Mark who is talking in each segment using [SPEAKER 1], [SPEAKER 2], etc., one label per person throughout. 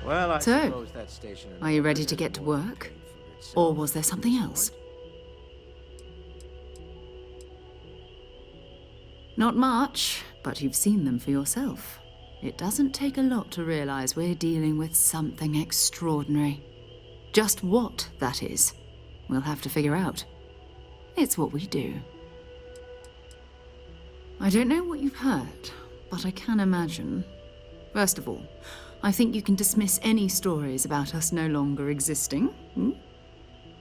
[SPEAKER 1] Well, I
[SPEAKER 2] So,
[SPEAKER 1] suppose that station in
[SPEAKER 2] are you ready
[SPEAKER 1] orbit
[SPEAKER 2] to
[SPEAKER 1] has
[SPEAKER 2] get to
[SPEAKER 1] more than
[SPEAKER 2] work?
[SPEAKER 1] paid for itself
[SPEAKER 2] Or was there
[SPEAKER 1] at
[SPEAKER 2] something
[SPEAKER 1] this
[SPEAKER 2] else?
[SPEAKER 1] point.
[SPEAKER 2] Not much, but you've seen them for yourself. It doesn't take a lot to realize we're dealing with something extraordinary. Just what that is, we'll have to figure out. It's what we do. I don't know what you've heard, but I can imagine. First of all, I think you can dismiss any stories about us no longer existing.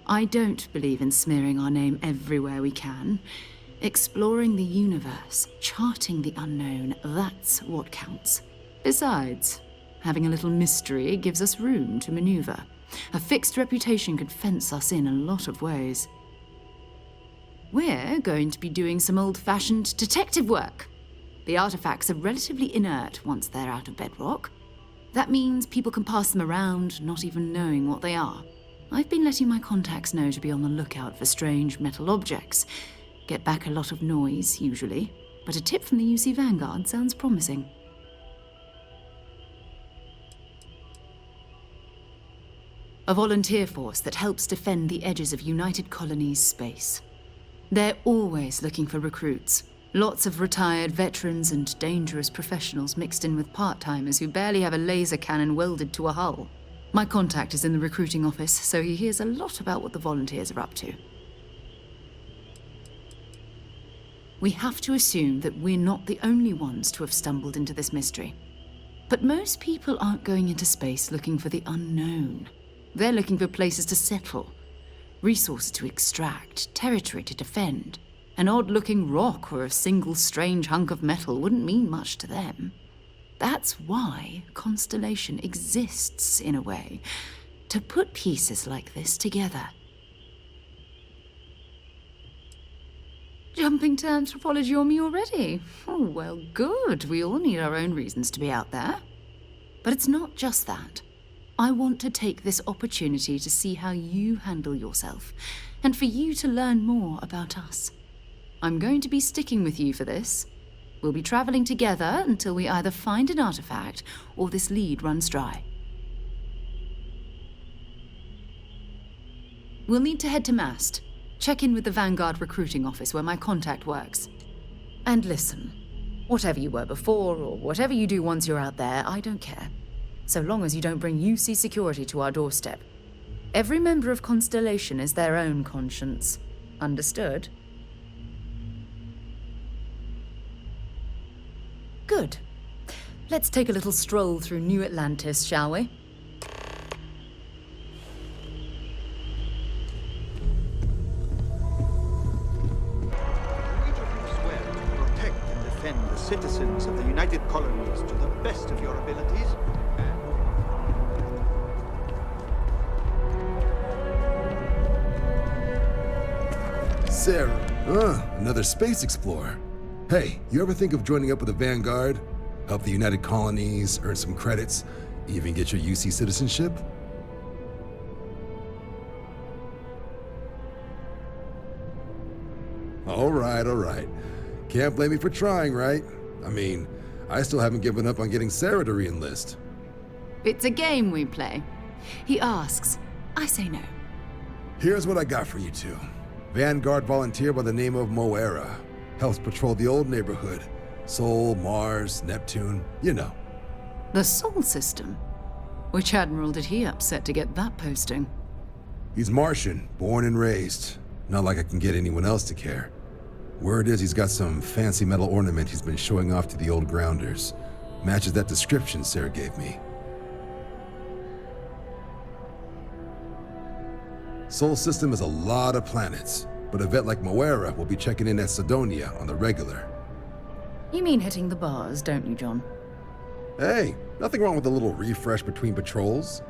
[SPEAKER 2] I don't believe in smearing our name everywhere we can. Exploring the universe, charting the unknown, that's what counts. Besides, having a little mystery gives us room to maneuver. A fixed reputation could fence us in a lot of ways. We're going to be doing some old-fashioned detective work. The artifacts are relatively inert once they're out of bedrock. That means people can pass them around, not even knowing what they are. I've been letting my contacts know to be on the lookout for strange metal objects. Get back a lot of noise, usually, but a tip from the UC Vanguard sounds promising. A volunteer force that helps defend the edges of United Colonies space. They're always looking for recruits. Lots of retired veterans and dangerous professionals mixed in with part-timers who barely have a laser cannon welded to a hull. My contact is in the recruiting office, so he hears a lot about what the volunteers are up to. We have to assume that we're not the only ones to have stumbled into this mystery. But most people aren't going into space looking for the unknown. They're looking for places to settle, resources to extract, territory to defend. An odd-looking rock or a single strange hunk of metal wouldn't mean much to them. That's why Constellation exists, in a way, to put pieces like this together. Jumping to anthropology on me already? Oh, well, good. We all need our own reasons to be out there. But it's not just that. I want to take this opportunity to see how you handle yourself, and for you to learn more about us. I'm going to be sticking with you for this. We'll be traveling together until we either find an artifact or this lead runs dry. We'll need to head to Mast. Check in with the Vanguard recruiting office where my contact works. And listen, whatever you were before or whatever you do once you're out there, I don't care. So long as you don't bring UC security to our doorstep. Every member of Constellation is their own conscience. Understood? Good. Let's take a little stroll through New Atlantis, shall we?
[SPEAKER 3] Protect and defend the citizens of the United Colonies to the best of your abilities.
[SPEAKER 4] Sarah, another space explorer. Hey, you ever think of joining up with the Vanguard? Help the United Colonies, earn some credits, even get your UC citizenship? All right. Can't blame me for trying, right? I mean, I still haven't given up on getting Sarah to re-enlist.
[SPEAKER 2] It's a game we play. He asks, I say no.
[SPEAKER 4] Here's what I got for you two. Vanguard volunteer by the name of Moera. Helps patrol the old neighborhood. Sol, Mars, Neptune, you know.
[SPEAKER 2] The Sol system? Which admiral did he upset to get that posting?
[SPEAKER 4] He's Martian, born and raised. Not like I can get anyone else to care. Word is he's got some fancy metal ornament he's been showing off to the old grounders. Matches that description Sarah gave me. Sol system is a lot of planets, but a vet like Moera will be checking in at Sidonia on the regular.
[SPEAKER 2] You mean hitting the bars, don't you, John?
[SPEAKER 4] Hey, nothing wrong with a little refresh between patrols.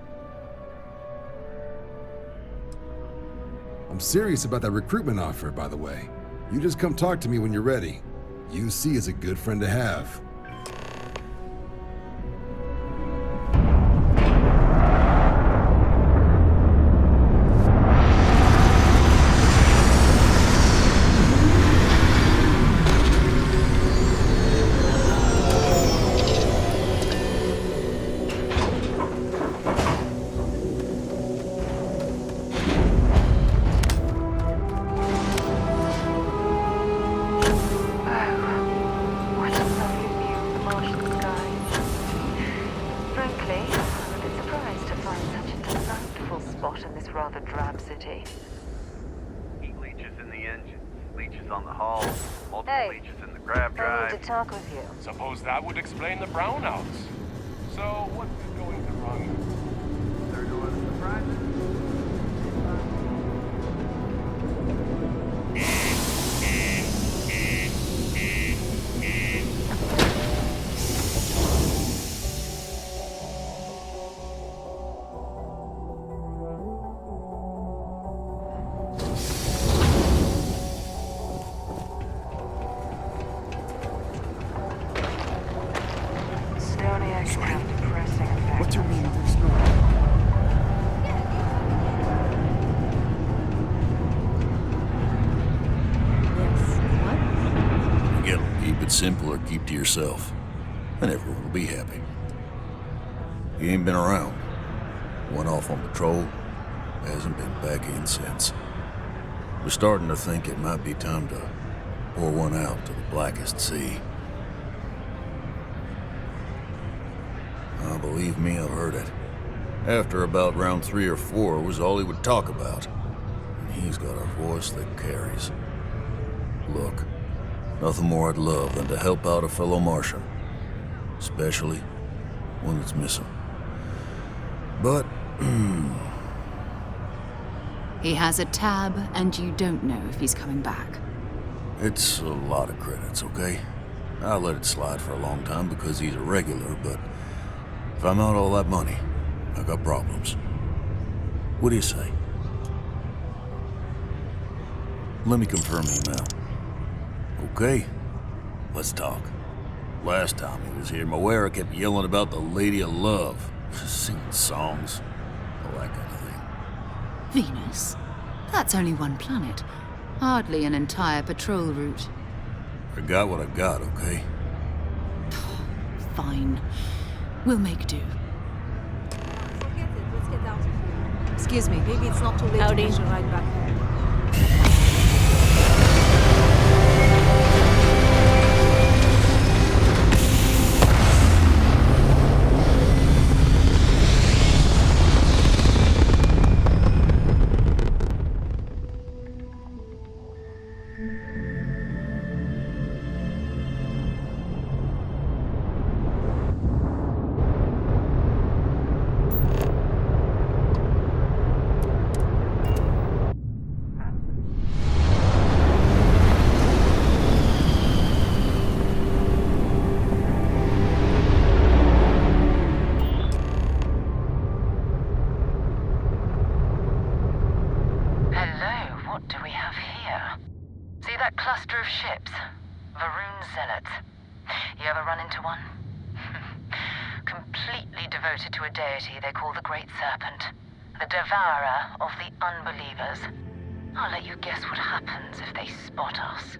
[SPEAKER 4] I'm serious about that recruitment offer, by the way. You just come talk to me when you're ready. UC is a good friend to have.
[SPEAKER 2] Frankly, I'm a bit surprised to find such a delightful spot in this rather drab city.
[SPEAKER 5] Heat leeches in the engines, leeches on the hull, multiple
[SPEAKER 2] Hey.
[SPEAKER 5] leeches in the grab
[SPEAKER 2] I
[SPEAKER 5] drive.
[SPEAKER 2] need to talk with you.
[SPEAKER 6] Suppose that would explain the brownouts. So, what is going wrong?
[SPEAKER 5] They're doing surprises.
[SPEAKER 2] Stoniac can have depressing effects.
[SPEAKER 3] What do you mean there's no...
[SPEAKER 7] Miguel, keep it simple or keep to yourself, and everyone will be happy. He ain't been around. Went off on patrol, hasn't been back in since. We're starting to think it might be time to pour one out to the blackest sea. Believe me, I've heard it. After about round 3 or 4 was all he would talk about. And he's got a voice that carries. Look, nothing more I'd love than to help out a fellow Martian. Especially one that's missing. But,
[SPEAKER 2] He has a tab, and you don't know if he's coming back.
[SPEAKER 7] it's a lot of credits, okay? I let it slide for a long time because he's a regular, but if I'm out all that money, I got problems. What do you say? Let me confirm email. Okay, let's talk. Last time he was here, Moira kept yelling about the Lady of Love, singing songs, all that kind of thing.
[SPEAKER 2] Venus? That's only one planet. Hardly an entire patrol route.
[SPEAKER 7] I got what I got, okay?
[SPEAKER 2] Fine. We'll make do.
[SPEAKER 8] Forget it. Let's get out of here. Excuse me. Maybe it's not too late
[SPEAKER 9] Howdy.
[SPEAKER 8] to catch a ride back home.
[SPEAKER 2] Hello, what do we have here? See that cluster of ships? Varun Zealots. You ever run into one? Completely devoted to a deity they call the Great Serpent, the devourer of the unbelievers. I'll let you guess what happens if they spot us.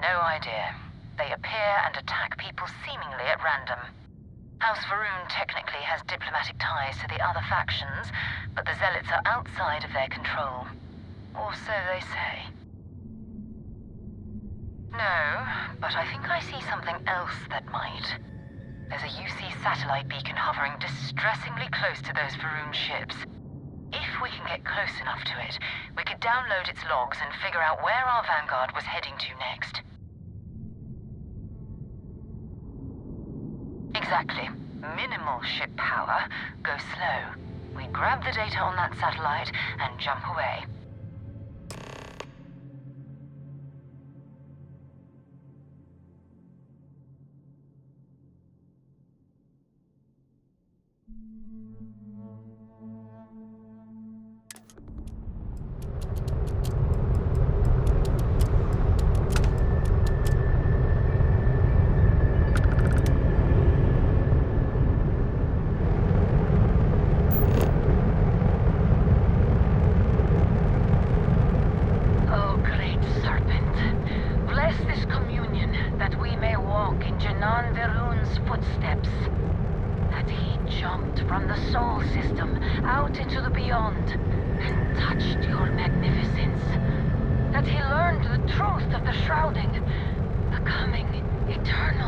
[SPEAKER 2] No idea. They appear and attack people seemingly at random. House Varun technically has diplomatic ties to the other factions, but the Zealots are outside of their control. Or so they say. No, but I think I see something else that might. There's a UC satellite beacon hovering distressingly close to those Varun ships. If we can get close enough to it, we could download its logs and figure out where our vanguard was heading to next. Exactly. Minimal ship power. Go slow. We grab the data on that satellite and jump away. From the Sol system, out into the beyond, and touched your magnificence. That he learned the truth of the shrouding, becoming eternal.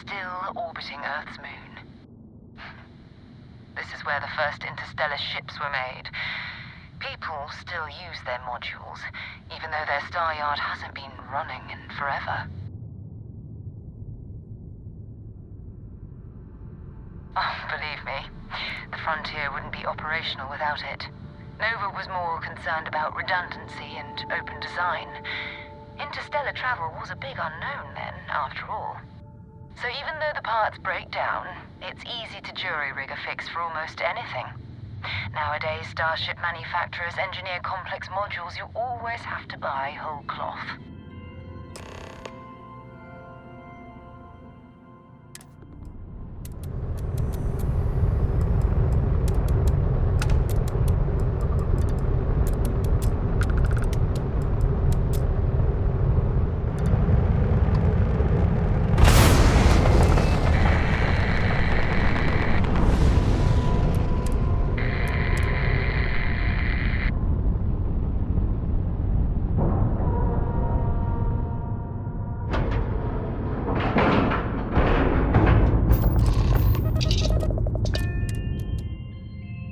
[SPEAKER 2] still orbiting Earth's moon. This is where the first interstellar ships were made. People still use their modules, even though their star yard hasn't been running in forever. Oh, believe me, the Frontier wouldn't be operational without it. Nova was more concerned about redundancy and open design. Interstellar travel was a big unknown then, after all. So even though the parts break down, it's easy to jury-rig a fix for almost anything. Nowadays, starship manufacturers engineer complex modules you always have to buy whole cloth.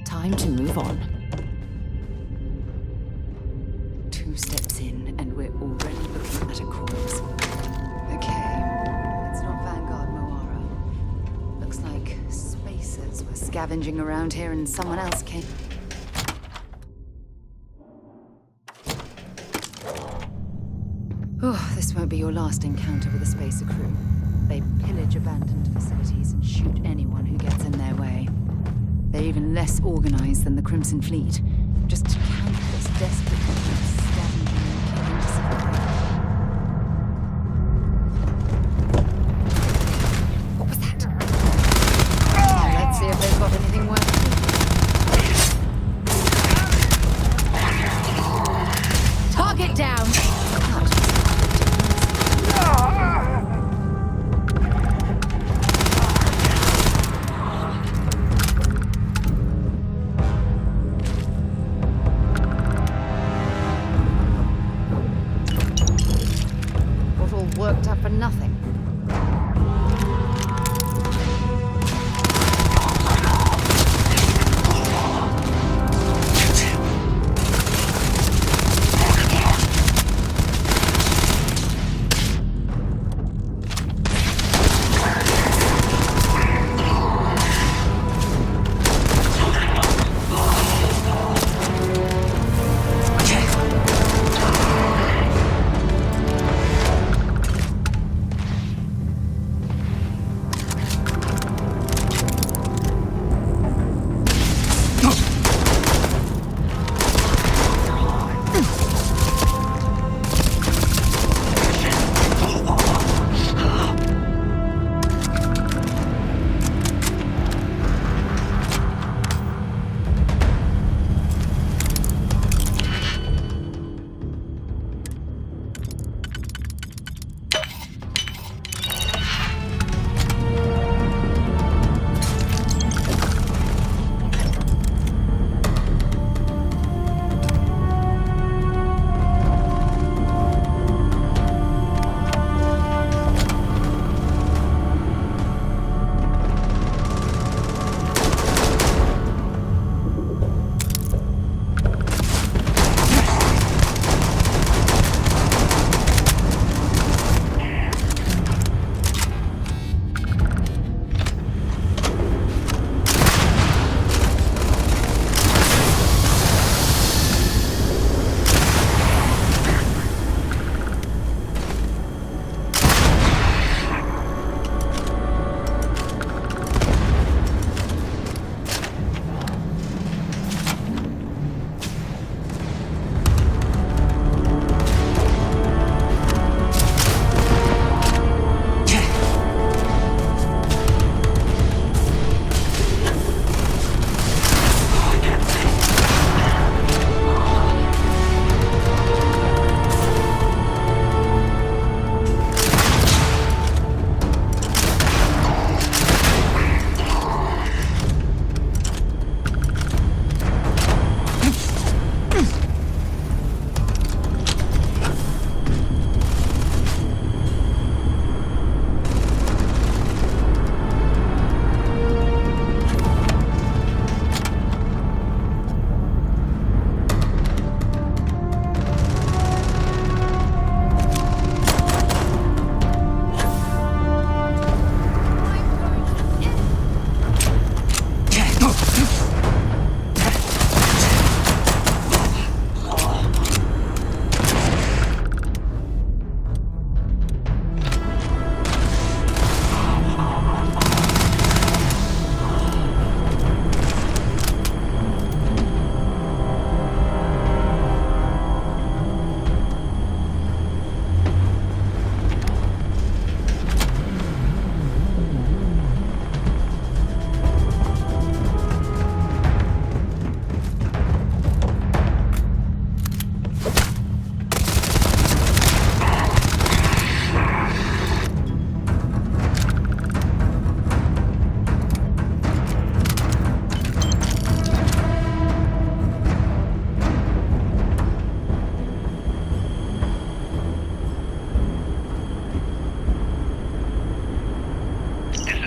[SPEAKER 2] Time to move on. 2 steps in, and we're already looking at a corpse. Okay, it's not Vanguard Moara. Looks like spacers were scavenging around here and someone else came. Oh, this won't be your last encounter with a spacer crew. They pillage abandoned facilities and shoot anyone who gets in their way. They're even less organized than the Crimson Fleet. Just countless desperate creatures scavenging and killing to survive. What was that? Let's see if they've got anything worth. Target down!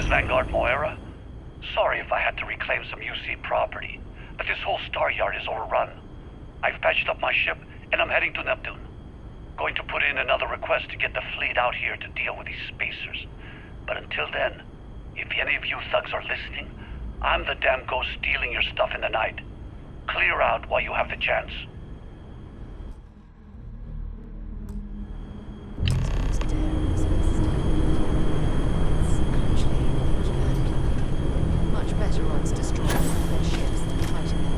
[SPEAKER 9] Vanguard Moira. Sorry if I had to reclaim some UC property, but this whole star yard is overrun. I've patched up my ship, and I'm heading to Neptune. Going to put in another request to get the fleet out here to deal with these spacers. But until then, if any of you thugs are listening, I'm the damn ghost stealing your stuff in the night. Clear out while you have the chance.
[SPEAKER 2] Much better odds destroying their ships than fighting them.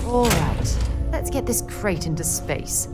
[SPEAKER 2] All right, let's get this crate into space.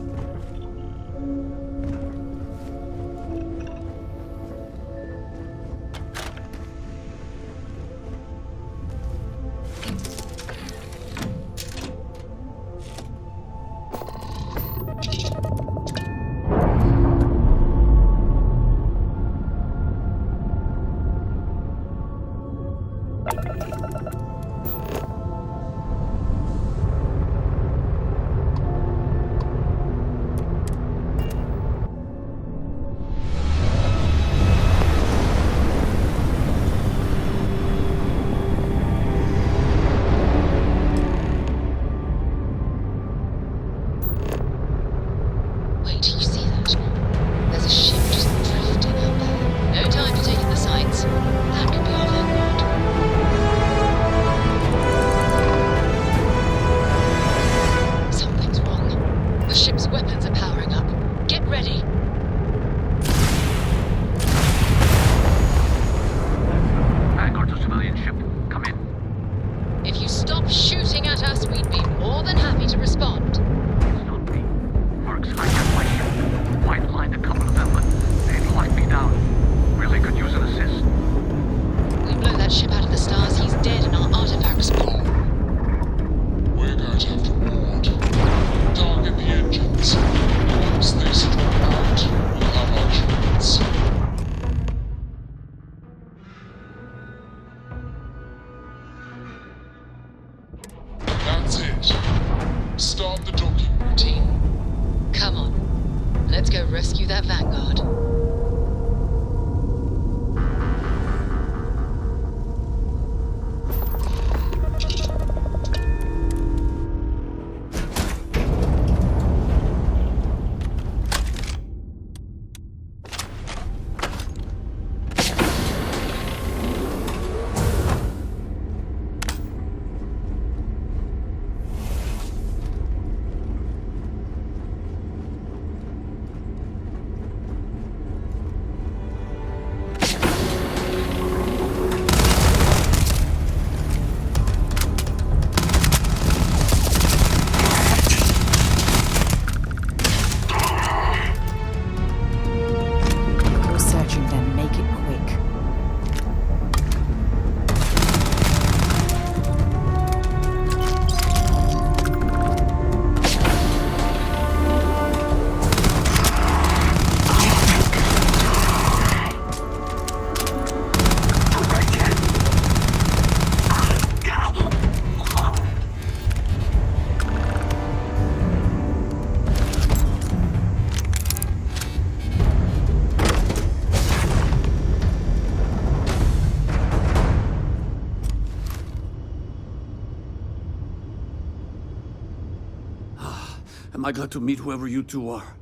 [SPEAKER 10] Am I glad to meet whoever you two are.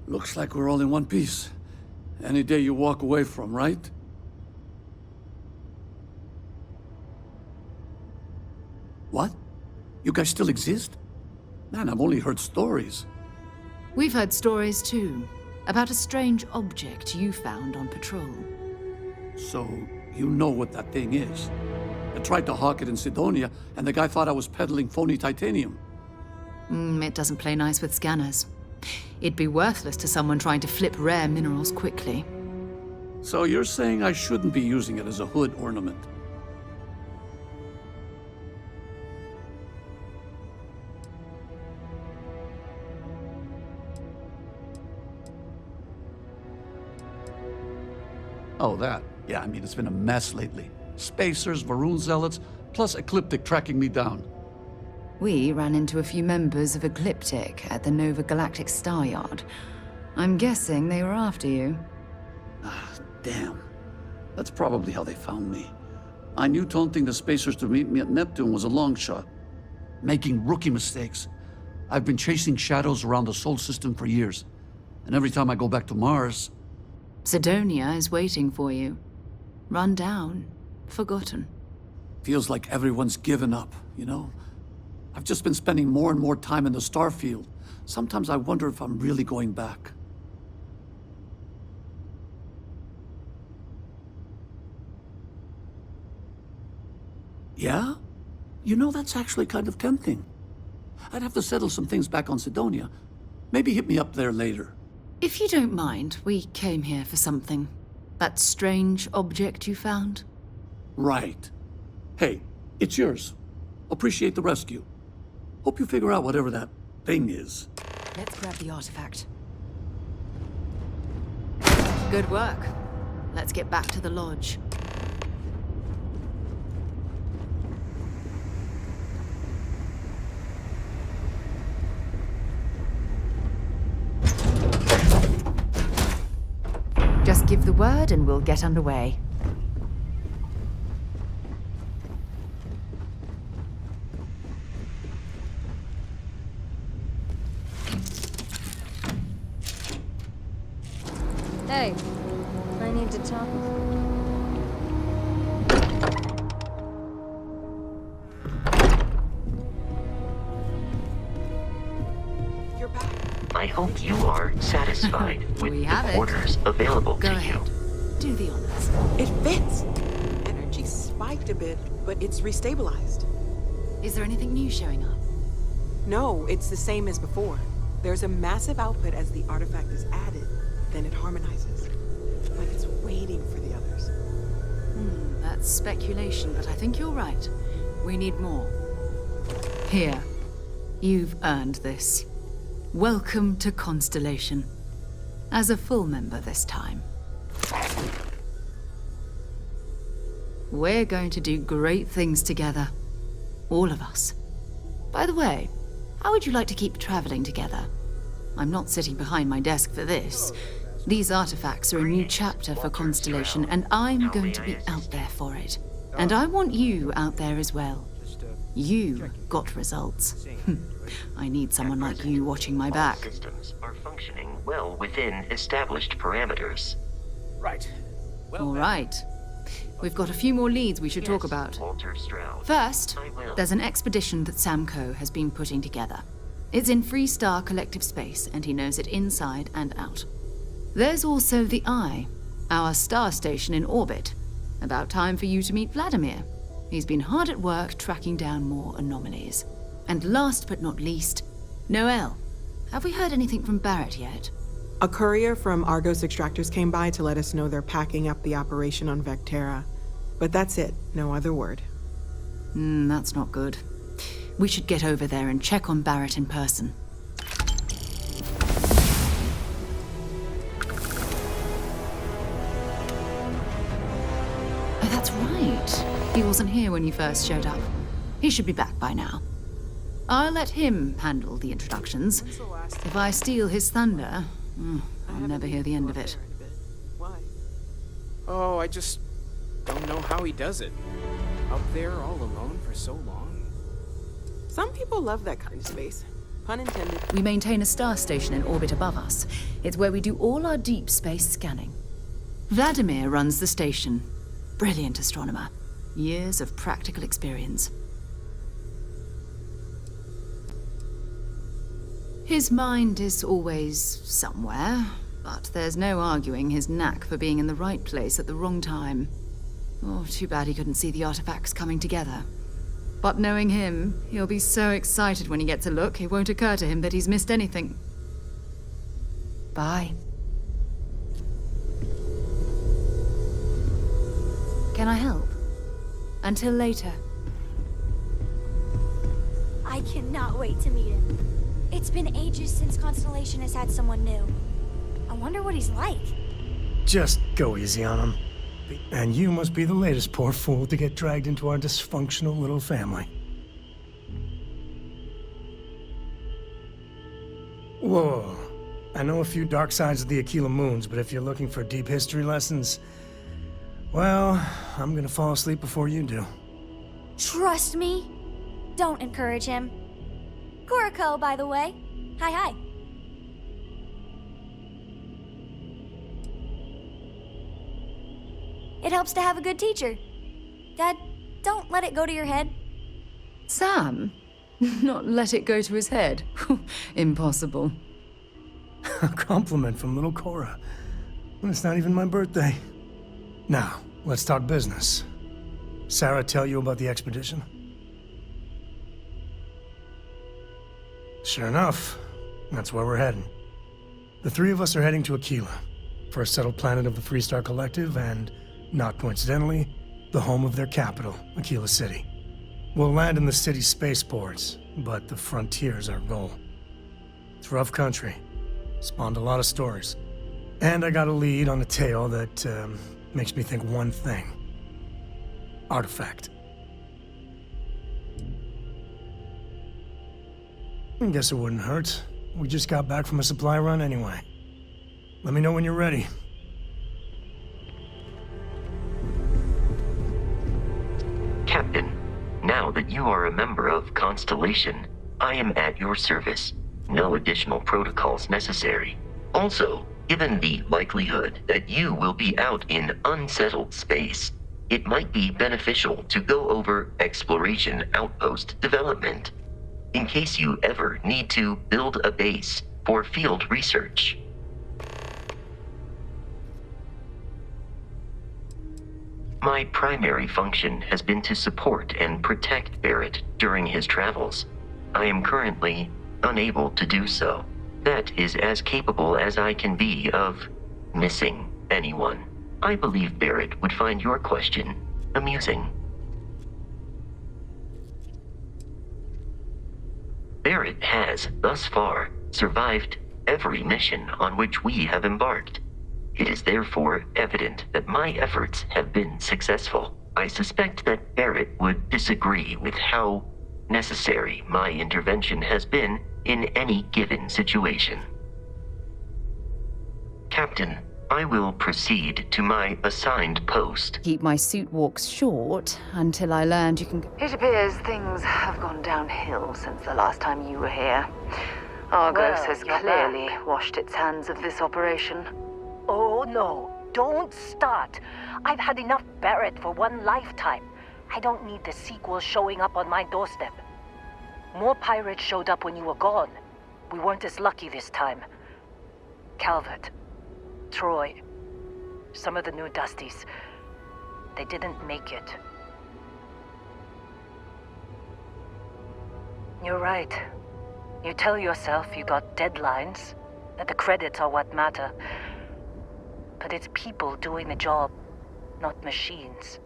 [SPEAKER 10] Looks like we're all in one piece. Any day you walk away from, right? What? You guys still exist? Man, I've only heard stories.
[SPEAKER 2] We've heard stories too, about a strange object you found on patrol.
[SPEAKER 10] So, you know what that thing is? I tried to hawk it in Sidonia, and the guy thought I was peddling phony titanium.
[SPEAKER 2] It doesn't play nice with scanners. It'd be worthless to someone trying to flip rare minerals quickly.
[SPEAKER 10] So you're saying I shouldn't be using it as a hood ornament? Oh, that. Yeah, I mean, it's been a mess lately. Spacers, Varun zealots, plus Ecliptic tracking me down.
[SPEAKER 2] We ran into a few members of Ecliptic at the Nova Galactic Star Yard. I'm guessing they were after you.
[SPEAKER 10] Ah, damn. That's probably how they found me. I knew taunting the Spacers to meet me at Neptune was a long shot. Making rookie mistakes. I've been chasing shadows around the Sol system for years. And every time I go back to Mars...
[SPEAKER 2] Sidonia is waiting for you. Run down. Forgotten.
[SPEAKER 10] Feels like everyone's given up, you know? I've just been spending more and more time in the Starfield. Sometimes I wonder if I'm really going back. Yeah? You know, that's actually kind of tempting. I'd have to settle some things back on Sidonia. Maybe hit me up there later.
[SPEAKER 2] If you don't mind, we came here for something. That strange object you found?
[SPEAKER 10] Right. Hey, it's yours. Appreciate the rescue. Hope you figure out whatever that thing is.
[SPEAKER 2] Let's grab the artifact. Good work. Let's get back to the lodge. Just give the word and we'll get underway.
[SPEAKER 8] Hey, I need to talk.
[SPEAKER 11] You're back. I hope you are satisfied with
[SPEAKER 2] We
[SPEAKER 11] the
[SPEAKER 2] have it.
[SPEAKER 11] quarters available
[SPEAKER 2] Go
[SPEAKER 11] to
[SPEAKER 2] ahead.
[SPEAKER 11] you.
[SPEAKER 2] Do the honors.
[SPEAKER 12] It fits. Energy spiked a bit, but it's restabilized.
[SPEAKER 2] Is there anything new showing up?
[SPEAKER 12] No, it's the same as before. There's a massive output as the artifact is added, then it harmonizes. Like it's waiting for the others.
[SPEAKER 2] That's speculation, but I think you're right. We need more. Here. You've earned this. Welcome to Constellation. As a full member this time. We're going to do great things together. All of us. By the way, how would you like to keep traveling together? I'm not sitting behind my desk for this. These artifacts are a new chapter for Constellation, and I'm going to be out there for it. And I want you out there as well. You got results. I need someone like you watching my back.
[SPEAKER 11] All systems are functioning well within established parameters.
[SPEAKER 1] Right.
[SPEAKER 2] All right. We've got a few more leads we should talk about. First, there's an expedition that Samco has been putting together. It's in Free Star Collective Space, and he knows it inside and out. There's also the Eye, our star station in orbit. About time for you to meet Vladimir. He's been hard at work tracking down more anomalies. And last but not least, Noel. Have we heard anything from Barrett yet?
[SPEAKER 12] A courier from Argos Extractors came by to let us know they're packing up the operation on Vectera. But that's it, no other word.
[SPEAKER 2] That's not good. We should get over there and check on Barrett in person. Oh, that's right. He wasn't here when you first showed up. He should be back by now. I'll let him handle the introductions. If I steal his thunder, I'll never hear the end of it.
[SPEAKER 12] Why?
[SPEAKER 1] Oh, I just don't know how he does it. Up there all alone for so long.
[SPEAKER 12] Some people love that kind of space. Pun intended.
[SPEAKER 2] We maintain a star station in orbit above us. It's where we do all our deep space scanning. Vladimir runs the station. Brilliant astronomer. Years of practical experience. His mind is always somewhere, but there's no arguing his knack for being in the right place at the wrong time. Oh, too bad he couldn't see the artifacts coming together. But knowing him, he'll be so excited when he gets a look, it won't occur to him that he's missed anything. Bye. Can I help? Until later.
[SPEAKER 13] I cannot wait to meet him. It's been ages since Constellation has had someone new. I wonder what he's like.
[SPEAKER 14] Just go easy on him. And you must be the latest poor fool to get dragged into our dysfunctional little family. Whoa. I know a few dark sides of the Aquila Moons, but if you're looking for deep history lessons, well, I'm gonna fall asleep before you do.
[SPEAKER 13] Trust me. Don't encourage him. Kuriko, by the way. Hi. It helps to have a good teacher. Dad, don't let it go to your head.
[SPEAKER 2] Sam? Not let it go to his head? Impossible.
[SPEAKER 14] A compliment from little Cora. When it's not even my birthday. Now, let's talk business. Sarah tell you about the expedition? Sure enough, that's where we're heading. The three of us are heading to Aquila, first settled planet of the Freestar Collective, and, not coincidentally, the home of their capital, Aquila City. We'll land in the city's spaceports, but the frontier's our goal. It's rough country. Spawned a lot of stories. And I got a lead on a tale that makes me think one thing. Artifact. I guess it wouldn't hurt. We just got back from a supply run anyway. Let me know when you're ready.
[SPEAKER 11] Captain, now that you are a member of Constellation, I am at your service. No additional protocols necessary. Also, given the likelihood that you will be out in unsettled space, it might be beneficial to go over exploration outpost development, in case you ever need to build a base for field research. My primary function has been to support and protect Barrett during his travels. I am currently unable to do so. That is as capable as I can be of missing anyone. I believe Barrett would find your question amusing. Barrett has, thus far, survived every mission on which we have embarked. It is therefore evident that my efforts have been successful. I suspect that Barrett would disagree with how necessary my intervention has been in any given situation. Captain, I will proceed to my assigned post.
[SPEAKER 2] Keep my suit walks short until I learned you can... It appears things have gone downhill since the last time you were here. Argos has clearly washed its hands of this operation.
[SPEAKER 15] Oh no, don't start. I've had enough Barrett for one lifetime. I don't need the sequel showing up on my doorstep. More pirates showed up when you were gone. We weren't as lucky this time. Calvert, Troy, some of the new Dusties, they didn't make it. You're right. You tell yourself you got deadlines, that the credits are what matter. But it's people doing the job, not machines.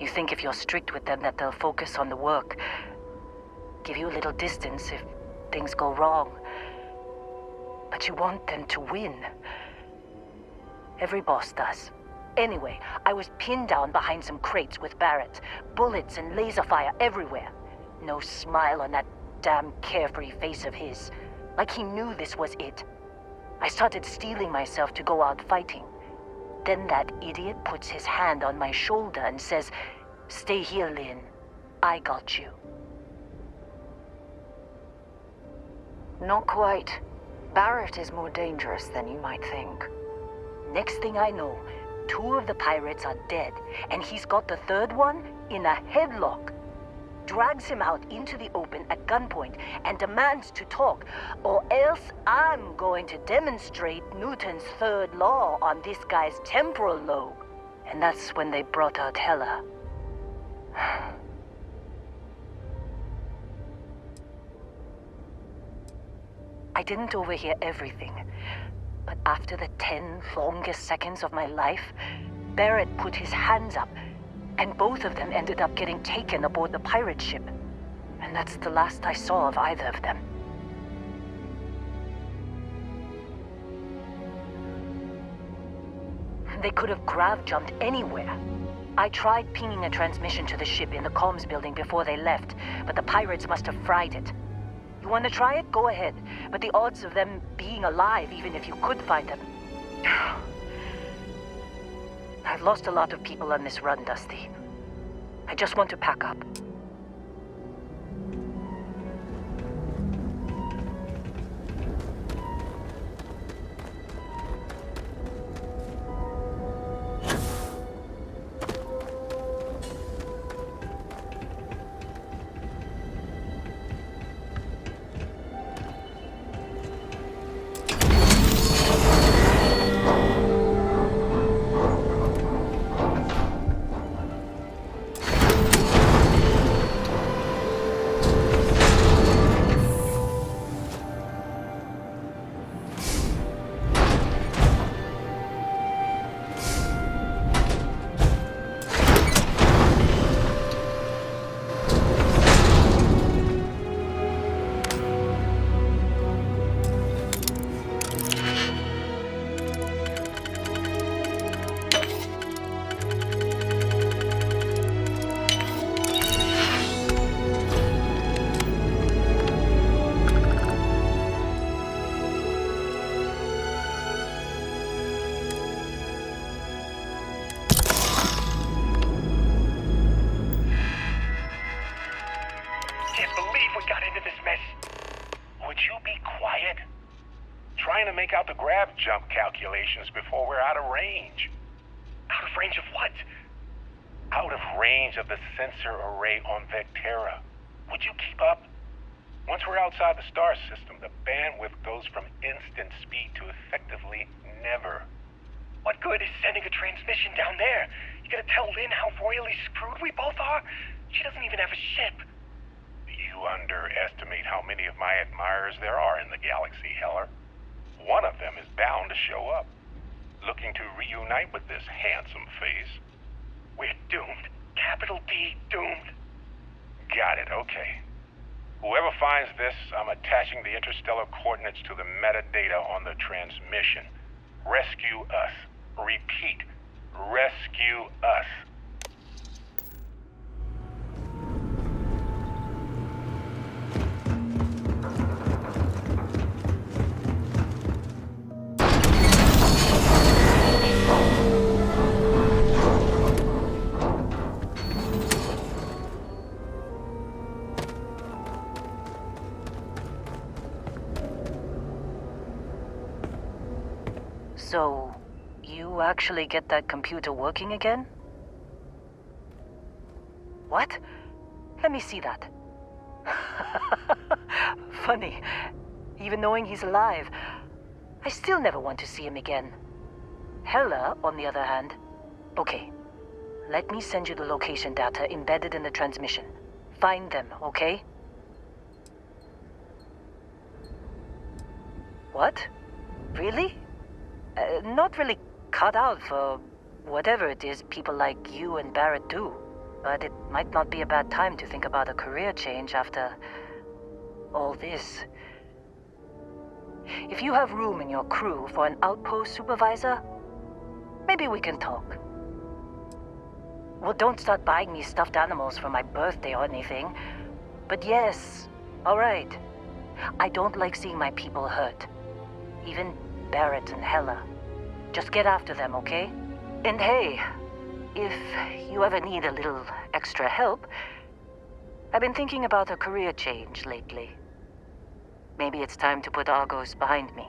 [SPEAKER 15] You think if you're strict with them that they'll focus on the work, give you a little distance if things go wrong. But you want them to win. Every boss does. Anyway, I was pinned down behind some crates with Barrett. Bullets and laser fire everywhere. No smile on that damn carefree face of his. Like he knew this was it. I started steeling myself to go out fighting. Then that idiot puts his hand on my shoulder and says, "Stay here, Lynn. I got you." Not quite. Barrett is more dangerous than you might think. Next thing I know, 2 of the pirates are dead, and he's got the 3rd one in a headlock. Drags him out into the open at gunpoint and demands to talk, or else I'm going to demonstrate Newton's 3rd law on this guy's temporal lobe. And that's when they brought out Hela. I didn't overhear everything, but after the 10 longest seconds of my life, Barrett put his hands up, and both of them ended up getting taken aboard the pirate ship. And that's the last I saw of either of them. They could have grav-jumped anywhere. I tried pinging a transmission to the ship in the comms building before they left, but the pirates must have fried it. You want to try it? Go ahead. But the odds of them being alive, even if you could find them... I've lost a lot of people on this run, Dusty. I just want to pack up.
[SPEAKER 6] Jump calculations before we're out of range. Out of range of what? Out of range of the sensor array on Vectera. Would you keep up? Once we're outside the star system, the bandwidth goes from instant speed to effectively never. What good is sending a transmission down there? You gonna tell Lynn how royally screwed we both are? She doesn't even have a ship. You underestimate how many of my admirers there are in the galaxy, Heller. One of them is bound to show up, looking to reunite with this handsome face. We're doomed. Capital D, doomed. Got it, okay. Whoever finds this, I'm attaching the interstellar coordinates to the metadata on the transmission. Rescue us. Repeat, rescue us.
[SPEAKER 15] So, you actually get that computer working again? What? Let me see that. Funny. Even knowing he's alive, I still never want to see him again. Hela, on the other hand... Okay. Let me send you the location data embedded in the transmission. Find them, okay? What? Really? Not really cut out for whatever it is people like you and Barrett do. But it might not be a bad time to think about a career change after all this. If you have room in your crew for an outpost supervisor, maybe we can talk. Well, don't start buying me stuffed animals for my birthday or anything. But yes, all right. I don't like seeing my people hurt. Even Barrett and Hela. Just get after them, okay? And hey, if you ever need a little extra help, I've been thinking about a career change lately. maybe it's time to put Argos behind me.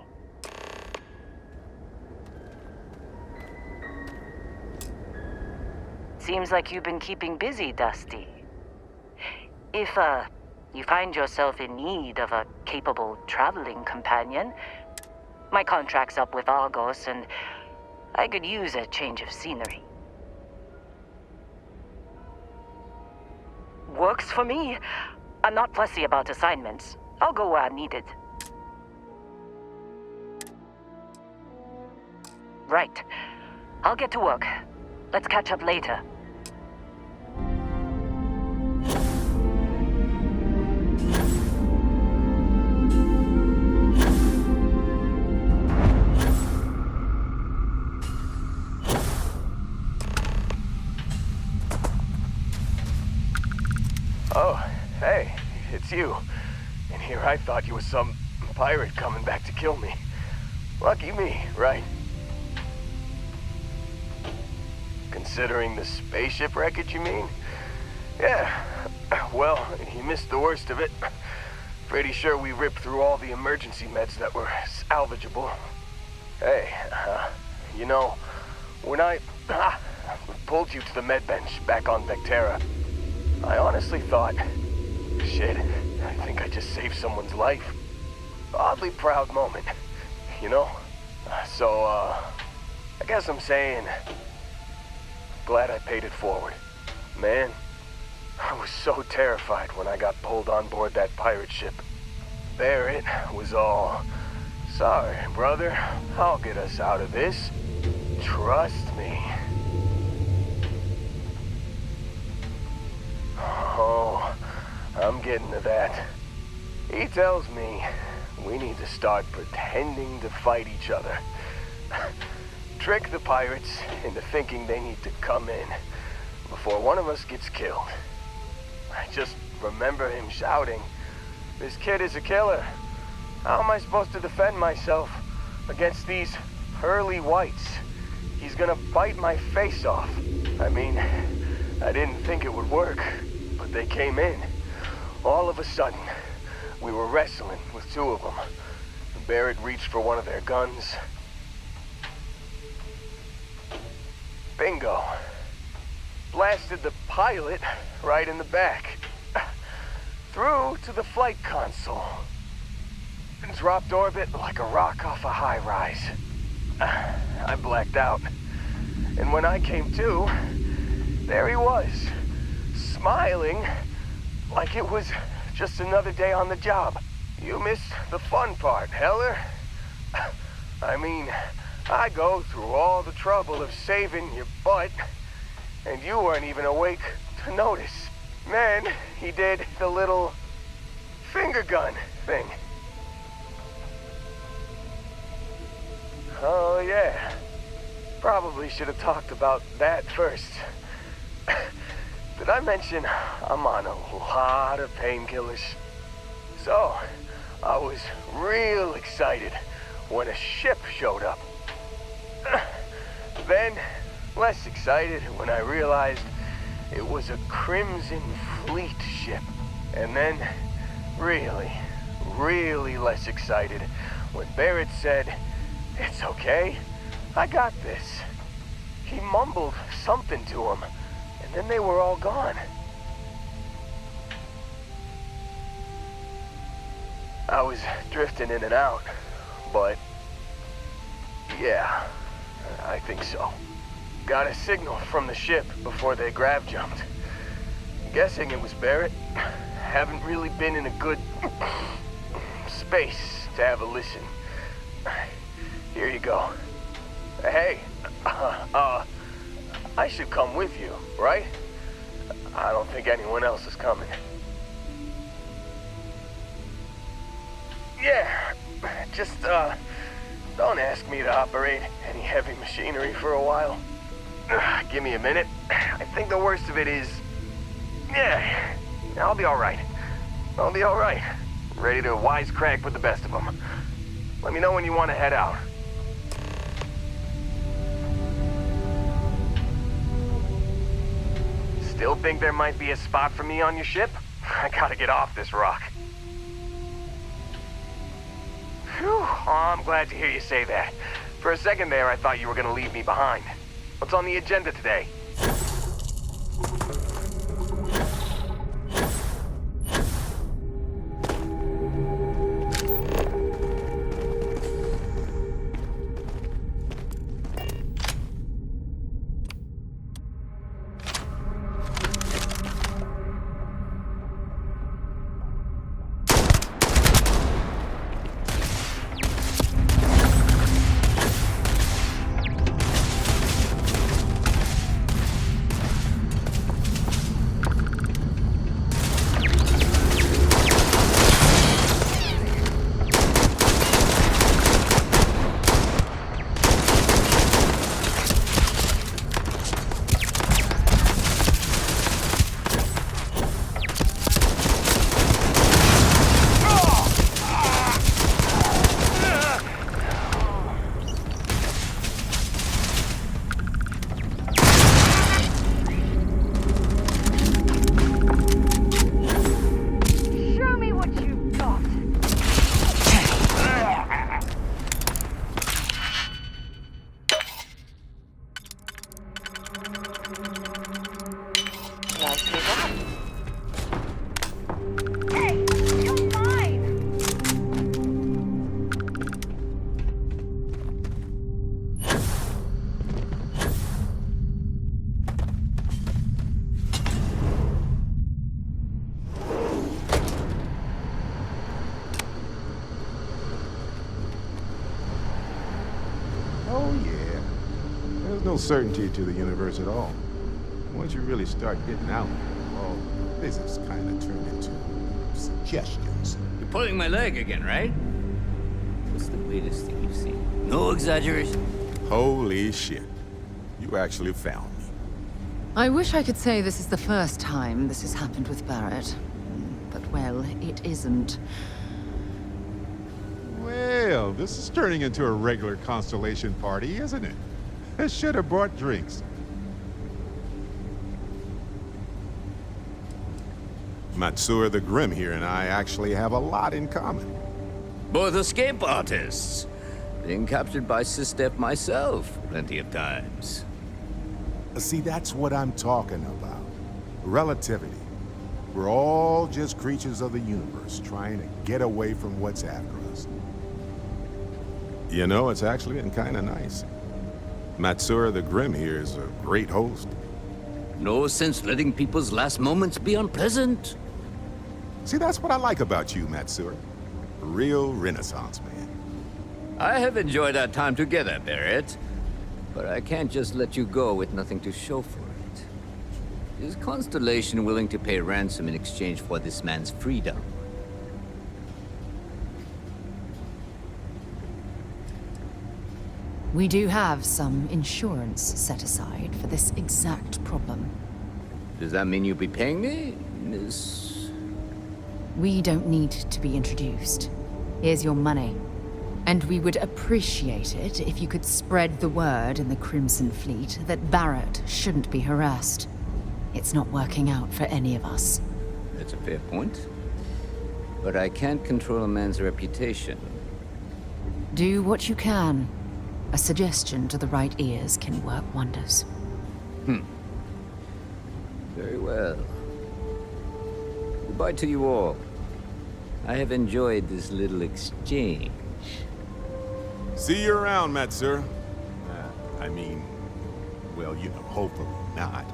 [SPEAKER 15] Seems like you've been keeping busy, Dusty. If, you find yourself in need of a capable traveling companion, my contract's up with Argos, and I could use a change of scenery. Works for me. I'm not fussy about assignments. I'll go where I'm needed. Right. I'll get to work. Let's catch up later.
[SPEAKER 16] Oh, hey, it's you. And here I thought you was some pirate coming back to kill me. Lucky me, right? Considering the spaceship wreckage, you mean? Yeah, well, you missed the worst of it. Pretty sure we ripped through all the emergency meds that were salvageable. Hey, you know, when I pulled you to the med bench back on Vectera, I honestly thought, shit, I think I just saved someone's life. Oddly proud moment, you know? So, I guess I'm saying, glad I paid it forward. Man, I was so terrified when I got pulled on board that pirate ship. Barrett was all, sorry, brother, I'll get us out of this. Trust me. Oh, I'm getting to that. He tells me we need to start pretending to fight each other. Trick the pirates into thinking they need to come in before one of us gets killed. I just remember him shouting, "This kid is a killer. How am I supposed to defend myself against these pearly whites? He's gonna bite my face off." I mean, I didn't think it would work, but they came in. All of a sudden, we were wrestling with two of them. Barrett reached for one of their guns. Bingo. Blasted the pilot right in the back. Through to the flight console. And dropped orbit like a rock off a high rise. I blacked out. And when I came to, there he was, smiling like it was just another day on the job. You missed the fun part, Heller. I mean, I go through all the trouble of saving your butt, and you weren't even awake to notice. Then he did the little finger gun thing. Oh yeah, probably should have talked about that first. Did I mention I'm on a lot of painkillers? So, I was real excited when a ship showed up. Then, less excited when I realized it was a Crimson Fleet ship. And then, really, really less excited when Barrett said, "It's okay, I got this." He mumbled something to him, and then they were all gone. I was drifting in and out, but yeah, I think so. Got a signal from the ship before they grav jumped. Guessing it was Barrett. Haven't really been in a good space to have a listen. Here you go. Hey, I should come with you, right? I don't think anyone else is coming. Yeah, just, don't ask me to operate any heavy machinery for a while. Give me a minute. I think the worst of it is... Yeah, I'll be alright. I'll be alright. Ready to wisecrack with the best of them. Let me know when you want to head out. Still think there might be a spot for me on your ship? I gotta get off this rock. Phew, oh, I'm glad to hear you say that. For a second there, I thought you were gonna leave me behind. What's on the agenda today?
[SPEAKER 17] No certainty to the universe at all. Once you really start getting out, all physics kind of turn into suggestions.
[SPEAKER 18] You're pulling my leg again, right? What's the weirdest thing you've seen? No exaggeration.
[SPEAKER 17] Holy shit. You actually found me.
[SPEAKER 2] I wish I could say this is the first time this has happened with Barrett. But, well, it isn't.
[SPEAKER 17] Well, this is turning into a regular Constellation party, isn't it? I should have brought drinks. Matsura the Grim here and I actually have a lot in common.
[SPEAKER 18] Both escape artists. Being captured by Sistef myself plenty of times.
[SPEAKER 17] See, that's what I'm talking about. Relativity. We're all just creatures of the universe trying to get away from what's after us. You know, it's actually been kind of nice. Matsura the Grim here is a great host.
[SPEAKER 18] No sense letting people's last moments be unpleasant.
[SPEAKER 17] See, that's what I like about you, Matsura. A real Renaissance man.
[SPEAKER 18] I have enjoyed our time together, Barrett. But I can't just let you go with nothing to show for it. Is Constellation willing to pay ransom in exchange for this man's freedom?
[SPEAKER 2] We do have some insurance set aside for this exact problem.
[SPEAKER 18] Does that mean you'll be paying me, Miss...
[SPEAKER 2] We don't need to be introduced. Here's your money. And we would appreciate it if you could spread the word in the Crimson Fleet that Barrett shouldn't be harassed. It's not working out for any of us.
[SPEAKER 18] That's a fair point. But I can't control a man's reputation.
[SPEAKER 2] Do what you can. A suggestion to the right ears can work wonders.
[SPEAKER 18] Very well. Goodbye to you all. I have enjoyed this little exchange.
[SPEAKER 17] See you around, Matsura. I mean, well, you know, hopefully not.